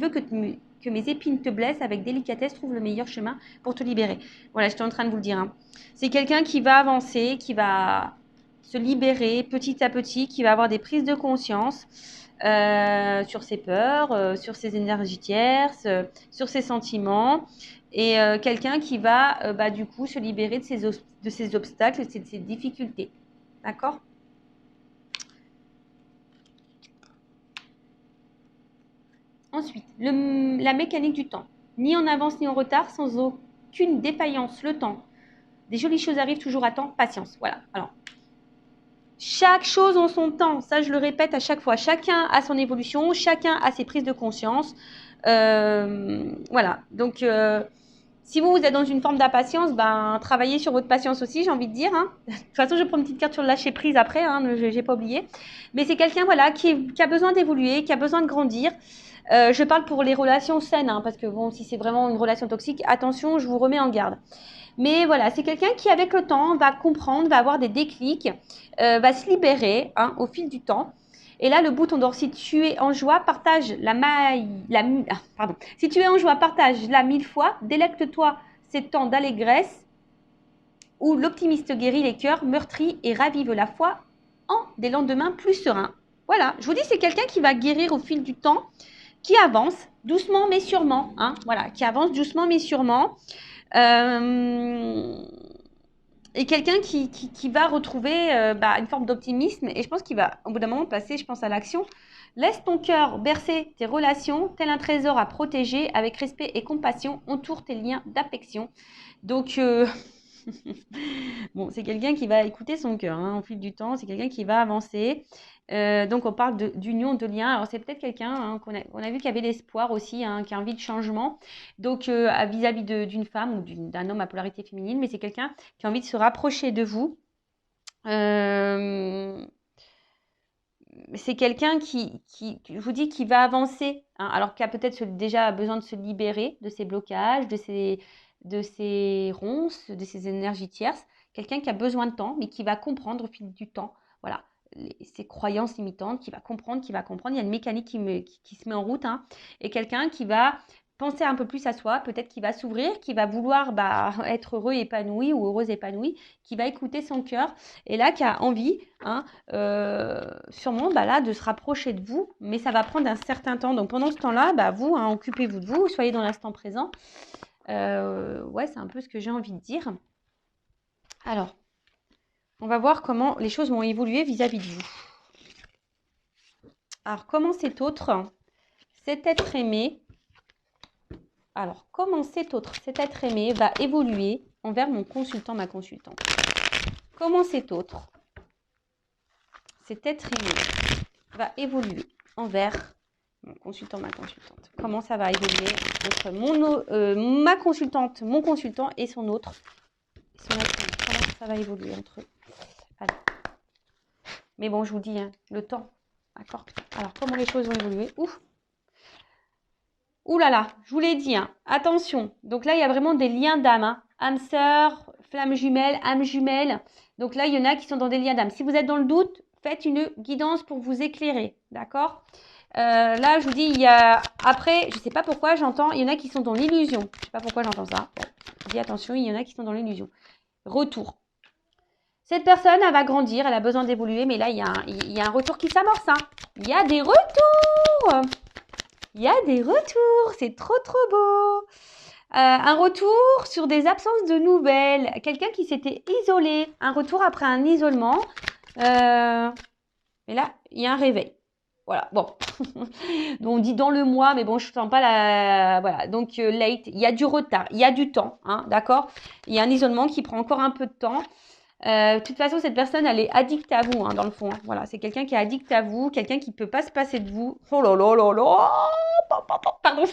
que mes épines te blessent, avec délicatesse, trouve le meilleur chemin pour te libérer. Voilà, j'étais en train de vous le dire, hein. C'est quelqu'un qui va avancer, qui va se libérer petit à petit, qui va avoir des prises de conscience sur ses peurs, sur ses énergies tierces, sur ses sentiments. Et quelqu'un qui va du coup se libérer de ses obstacles, de ses difficultés. D'accord? Ensuite, la mécanique du temps. Ni en avance ni en retard, sans aucune défaillance. Le temps. Des jolies choses arrivent toujours à temps. Patience. Voilà. Alors, chaque chose en son temps. Ça, je le répète à chaque fois. Chacun a son évolution. Chacun a ses prises de conscience. Voilà. Donc, si vous êtes dans une forme d'impatience, travaillez sur votre patience aussi, j'ai envie de dire, hein. De toute façon, je prends une petite carte sur le lâcher prise après, hein, je n'ai pas oublié. Mais c'est quelqu'un voilà, qui a besoin d'évoluer, qui a besoin de grandir. Je parle pour les relations saines, hein, parce que bon, si c'est vraiment une relation toxique, attention, je vous remets en garde. Mais voilà, c'est quelqu'un qui, avec le temps, va comprendre, va avoir des déclics, va se libérer hein, au fil du temps. Et là, le bouton d'or, si tu es en joie, partage-la 1000 fois, délecte-toi ces temps d'allégresse où l'optimiste guérit les cœurs meurtris et ravive la foi en des lendemains plus sereins. Voilà, je vous dis, c'est quelqu'un qui va guérir au fil du temps, qui avance doucement mais sûrement, hein, voilà, qui avance doucement mais sûrement. Et quelqu'un qui va retrouver une forme d'optimisme et je pense qu'il va au bout d'un moment passer, je pense, à l'action. Laisse ton cœur bercer tes relations, tel un trésor à protéger, avec respect et compassion, entoure tes liens d'affection. Donc, bon, c'est quelqu'un qui va écouter son cœur hein, au fil du temps, c'est quelqu'un qui va avancer. Donc, on parle d'union, de lien. Alors, c'est peut-être quelqu'un hein, qu'on a vu qui avait l'espoir aussi, hein, qui a envie de changement. Donc, vis-à-vis d'une femme ou d'un homme à polarité féminine, mais c'est quelqu'un qui a envie de se rapprocher de vous. C'est quelqu'un qui, je vous dis, qui va avancer, hein, alors qu'il a peut-être déjà besoin de se libérer de ses blocages, de ses ronces, de ses énergies tierces. Quelqu'un qui a besoin de temps, mais qui va comprendre au fil du temps. Voilà. Ses croyances limitantes, qui va comprendre. Il y a une mécanique qui se met en route. Hein, et quelqu'un qui va penser un peu plus à soi, peut-être qui va s'ouvrir, qui va vouloir être heureux, épanoui ou heureuse, épanouie, qui va écouter son cœur et là qui a envie, hein, sûrement là, de se rapprocher de vous, mais ça va prendre un certain temps. Donc pendant ce temps-là, vous, hein, occupez-vous de vous, soyez dans l'instant présent. Ouais, c'est un peu ce que j'ai envie de dire. Alors, on va voir comment les choses vont évoluer vis-à-vis de vous. Alors, comment cet être aimé, alors, comment cet être aimé va évoluer envers mon consultant, ma consultante? Comment cet être aimé va évoluer envers mon consultant, ma consultante? Comment ça va évoluer entre ma consultante, mon consultant et son autre? Comment ça va évoluer entre eux? Allez. Mais bon, je vous dis, hein, le temps. D'accord? Alors, comment les choses vont évoluer? Ouh là là, je vous l'ai dit, hein, attention. Donc là, il y a vraiment des liens d'âme. Hein. Âme sœur, flamme jumelle, âme jumelle. Donc là, il y en a qui sont dans des liens d'âme. Si vous êtes dans le doute, faites une guidance pour vous éclairer. D'accord? Là, je vous dis, il y a... Après, je ne sais pas pourquoi, j'entends, il y en a qui sont dans l'illusion. Je ne sais pas pourquoi j'entends ça. Bon, je dis attention, il y en a qui sont dans l'illusion. Retour. Cette personne, elle va grandir, elle a besoin d'évoluer, mais là, il y a un retour qui s'amorce. Hein. Il y a des retours. Il y a des retours. C'est trop, trop beau. Un retour sur des absences de nouvelles. Quelqu'un qui s'était isolé. Un retour après un isolement. Et là, il y a un réveil. Voilà, bon. On dit dans le mois, mais bon, je ne sens pas la... Voilà, donc late, il y a du retard, il y a du temps, hein, d'accord? Il y a un isolement qui prend encore un peu de temps. De toute façon, cette personne, elle est addicte à vous, hein, dans le fond. Hein. Voilà, c'est quelqu'un qui est addict à vous, quelqu'un qui ne peut pas se passer de vous. Oh là là là là. Pardon.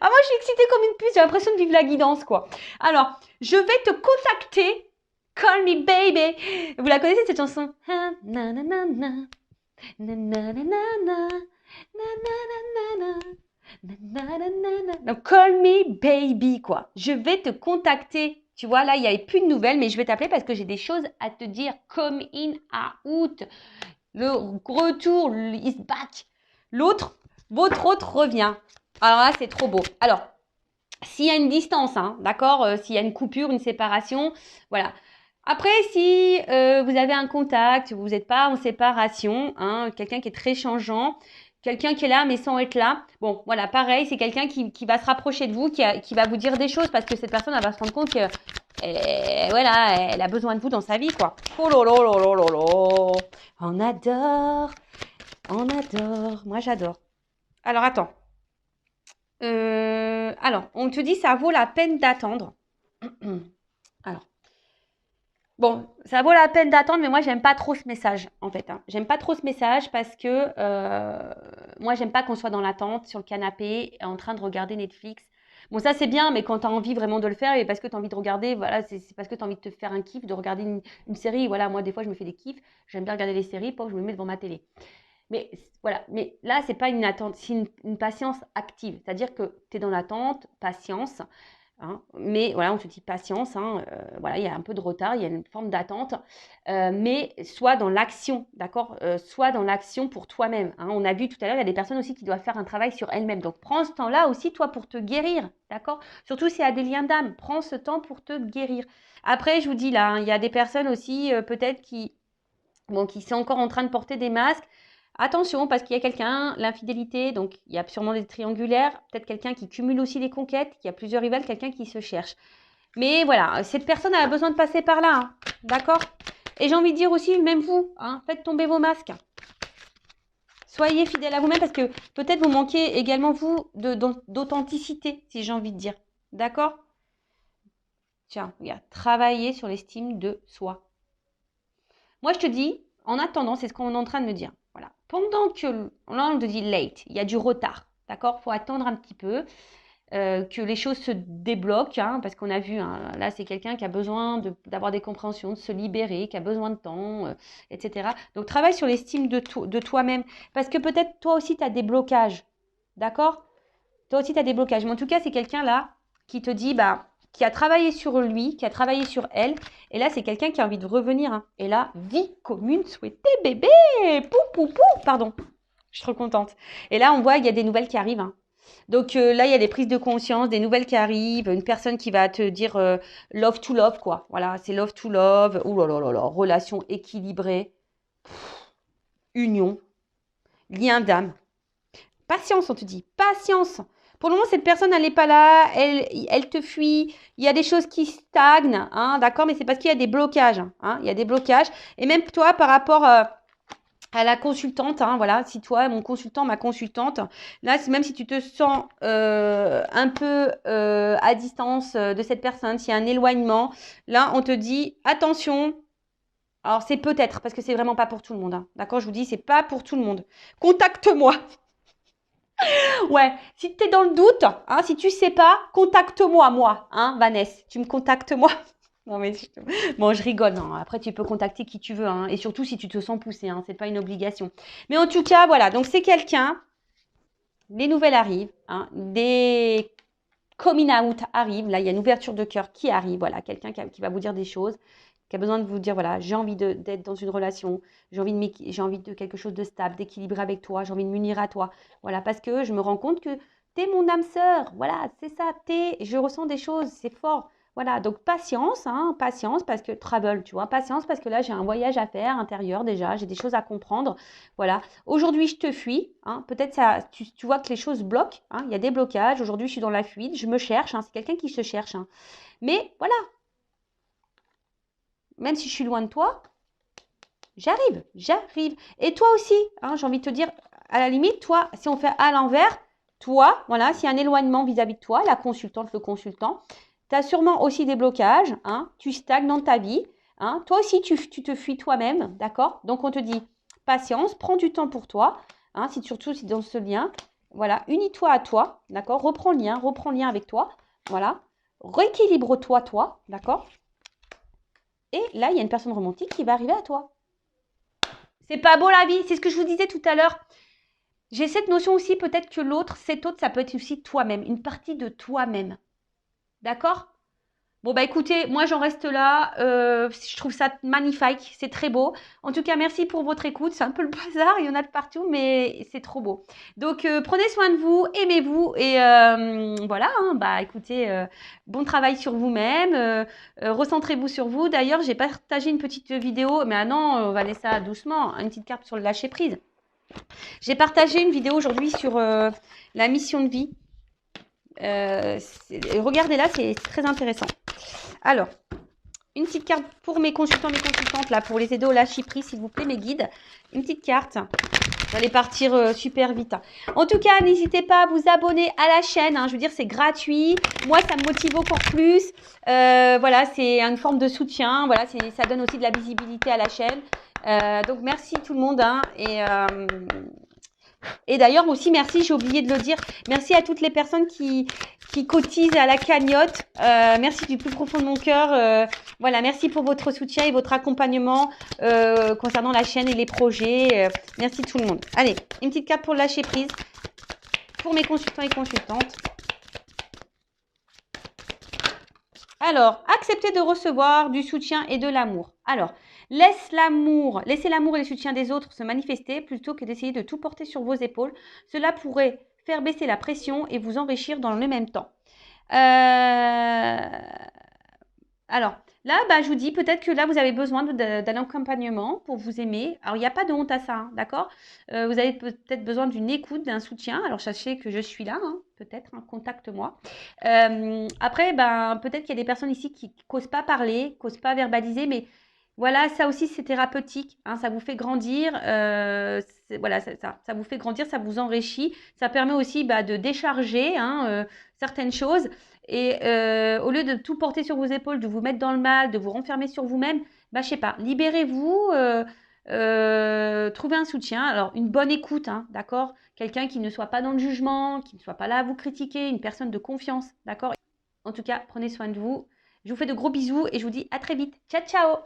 Ah, moi, je suis excitée comme une puce, j'ai l'impression de vivre la guidance, quoi. Alors, je vais te contacter. Call me baby. Vous la connaissez, cette chanson? Donc, call me baby, quoi. Je vais te contacter. Tu vois, là, il n'y avait plus de nouvelles, mais je vais t'appeler parce que j'ai des choses à te dire. Come in, out. Le retour, is back. L'autre, votre autre revient. Alors là, c'est trop beau. Alors, s'il y a une distance, hein, d'accord, s'il y a une coupure, une séparation, voilà. Après, si vous avez un contact, vous n'êtes pas en séparation, hein, quelqu'un qui est très changeant, quelqu'un qui est là mais sans être là, bon, voilà, pareil, c'est quelqu'un qui va se rapprocher de vous, qui va vous dire des choses parce que cette personne, elle va se rendre compte que, voilà, elle a besoin de vous dans sa vie, quoi. Oh là là là là là là. On adore, moi j'adore. Alors, attends. Alors, on te dit ça vaut la peine d'attendre. Alors, bon, ça vaut la peine d'attendre, mais moi, j'aime pas trop ce message, en fait. Hein. J'aime pas trop ce message parce que moi, j'aime pas qu'on soit dans l'attente, sur le canapé, en train de regarder Netflix. Bon, ça, c'est bien, mais quand tu as envie vraiment de le faire et parce que tu as envie de regarder, voilà, c'est parce que tu as envie de te faire un kiff, de regarder une série. Voilà, moi, des fois, je me fais des kiffs. J'aime bien regarder les séries, pas que je me mets devant ma télé. Mais voilà, mais là, c'est pas une attente, c'est une patience active. C'est-à-dire que tu es dans l'attente, patience. Hein, mais voilà, on te dit patience, hein, voilà, il y a un peu de retard, il y a une forme d'attente, mais soit dans l'action, d'accord, soit dans l'action pour toi-même. Hein. On a vu tout à l'heure, il y a des personnes aussi qui doivent faire un travail sur elles-mêmes. Donc, prends ce temps-là aussi, toi, pour te guérir, d'accord. Surtout s'il y a des liens d'âme, prends ce temps pour te guérir. Après, je vous dis là, hein, il y a des personnes aussi, peut-être qui sont encore en train de porter des masques. Attention, parce qu'il y a quelqu'un, l'infidélité, donc il y a sûrement des triangulaires, peut-être quelqu'un qui cumule aussi les conquêtes, qui a plusieurs rivales, quelqu'un qui se cherche. Mais voilà, cette personne a besoin de passer par là, hein, d'accord? Et j'ai envie de dire aussi, même vous, hein, faites tomber vos masques. Soyez fidèles à vous-même parce que peut-être vous manquez également, vous, d'authenticité, si j'ai envie de dire. D'accord? Tiens, regarde, travailler sur l'estime de soi. Moi, je te dis, en attendant, c'est ce qu'on est en train de me dire. Voilà. Pendant que, là, on te dit late, il y a du retard, d'accord? Il faut attendre un petit peu que les choses se débloquent, hein, parce qu'on a vu, hein, là, c'est quelqu'un qui a besoin d'avoir des compréhensions, de se libérer, qui a besoin de temps, etc. Donc, travaille sur l'estime de toi-même, parce que peut-être toi aussi, tu as des blocages, d'accord? Toi aussi, tu as des blocages. Mais en tout cas, c'est quelqu'un là qui te dit, bah, qui a travaillé sur lui, qui a travaillé sur elle. Et là, c'est quelqu'un qui a envie de revenir. Hein. Et là, vie commune souhaitée, bébé. Pou, pou, pou. Pardon. Je suis trop contente. Et là, on voit qu'il y a des nouvelles qui arrivent. Hein. Donc là, il y a des prises de conscience, des nouvelles qui arrivent. Une personne qui va te dire love to love, quoi. Voilà, c'est love to love. Ouh là là là là. Relation équilibrée. Union. Lien d'âme. Patience, on te dit. Patience. Pour le moment, cette personne, elle n'est pas là, elle te fuit, il y a des choses qui stagnent, hein, d'accord, mais c'est parce qu'il y a des blocages, hein, il y a des blocages. Et même toi, par rapport à la consultante, hein, voilà, si toi, mon consultant, ma consultante, là, même si tu te sens un peu à distance de cette personne, s'il y a un éloignement, là, on te dit, attention, alors c'est peut-être, parce que c'est vraiment pas pour tout le monde, hein, d'accord, je vous dis, c'est pas pour tout le monde. Contacte-moi. Ouais, si tu es dans le doute, hein, si tu sais pas, contacte-moi, moi, hein, Vanessa. Tu me contactes, moi. Non, mais bon, je rigole. Hein. Après, tu peux contacter qui tu veux. Hein, et surtout, si tu te sens poussé, hein, ce n'est pas une obligation. Mais en tout cas, voilà. Donc, c'est quelqu'un. Les nouvelles arrivent. Hein, des coming out arrivent. Là, il y a une ouverture de cœur qui arrive. Voilà, quelqu'un qui va vous dire des choses, qui a besoin de vous dire, voilà, j'ai envie d'être dans une relation, j'ai envie de quelque chose de stable, d'équilibré avec toi, j'ai envie de m'unir à toi. Voilà, parce que je me rends compte que t'es mon âme sœur. Voilà, c'est ça, je ressens des choses, c'est fort. Voilà, donc patience, hein, patience parce que travel, tu vois, patience parce que là, j'ai un voyage à faire intérieur déjà, j'ai des choses à comprendre. Voilà, aujourd'hui, je te fuis, hein, peut-être ça, tu vois que les choses bloquent, hein, il y a des blocages. Aujourd'hui, je suis dans la fuite, je me cherche, hein, c'est quelqu'un qui se cherche. Hein. Mais voilà, même si je suis loin de toi, j'arrive, j'arrive. Et toi aussi, hein, j'ai envie de te dire, à la limite, toi, si on fait à l'envers, toi, voilà, s'il y a un éloignement vis-à-vis de toi, la consultante, le consultant, tu as sûrement aussi des blocages, hein, tu stagnes dans ta vie, hein, toi aussi, tu te fuis toi-même, d'accord? Donc, on te dit, patience, prends du temps pour toi, hein, surtout si dans ce lien, voilà, unis-toi à toi, d'accord? Reprends le lien avec toi, voilà, rééquilibre-toi, toi, d'accord? Et là, il y a une personne romantique qui va arriver à toi. C'est pas beau la vie, c'est ce que je vous disais tout à l'heure. J'ai cette notion aussi, peut-être que l'autre, cet autre, ça peut être aussi toi-même, une partie de toi-même. D'accord? Bon, bah écoutez, moi j'en reste là. Je trouve ça magnifique, c'est très beau. En tout cas, merci pour votre écoute. C'est un peu le bazar, il y en a de partout, mais c'est trop beau. Donc, prenez soin de vous, aimez-vous et voilà. Hein, bah écoutez, bon travail sur vous-même. Recentrez-vous sur vous. D'ailleurs, j'ai partagé une petite vidéo, mais ah non, Vanessa, doucement, une petite carte sur le lâcher prise. J'ai partagé une vidéo aujourd'hui sur la mission de vie. Regardez-là, c'est très intéressant. Alors, une petite carte pour mes consultants, mes consultantes, là, pour les aider au lâcher prise, s'il vous plaît, mes guides. Une petite carte. Vous allez partir super vite. En tout cas, n'hésitez pas à vous abonner à la chaîne. Hein, je veux dire, c'est gratuit. Moi, ça me motive encore plus. Voilà, c'est une forme de soutien. Voilà, ça donne aussi de la visibilité à la chaîne. Donc, merci tout le monde. Hein, et d'ailleurs aussi, merci, j'ai oublié de le dire, merci à toutes les personnes qui cotisent à la cagnotte. Merci du plus profond de mon cœur. Voilà, merci pour votre soutien et votre accompagnement concernant la chaîne et les projets. Merci tout le monde. Allez, une petite carte pour lâcher prise pour mes consultants et consultantes. Alors, accepter de recevoir du soutien et de l'amour. Alors, laissez l'amour et le soutien des autres se manifester plutôt que d'essayer de tout porter sur vos épaules. Cela pourrait faire baisser la pression et vous enrichir dans le même temps. Alors, là, bah, je vous dis peut-être que là, vous avez besoin d'un accompagnement pour vous aimer. Alors, il n'y a pas de honte à ça, hein, d'accord? Vous avez peut-être besoin d'une écoute, d'un soutien. Alors, sachez que je suis là, hein, peut-être, hein, contacte-moi. Après, ben, peut-être qu'il y a des personnes ici qui n'osent pas parler, qui n'osent pas verbaliser, mais voilà, ça aussi, c'est thérapeutique. Hein, ça vous fait grandir. Voilà, ça vous fait grandir, ça vous enrichit. Ça permet aussi bah, de décharger hein, certaines choses. Et au lieu de tout porter sur vos épaules, de vous mettre dans le mal, de vous renfermer sur vous-même, bah, je sais pas, libérez-vous, trouvez un soutien. Alors, une bonne écoute, hein, d'accord? Quelqu'un qui ne soit pas dans le jugement, qui ne soit pas là à vous critiquer, une personne de confiance, d'accord? En tout cas, prenez soin de vous. Je vous fais de gros bisous et je vous dis à très vite. Ciao, ciao!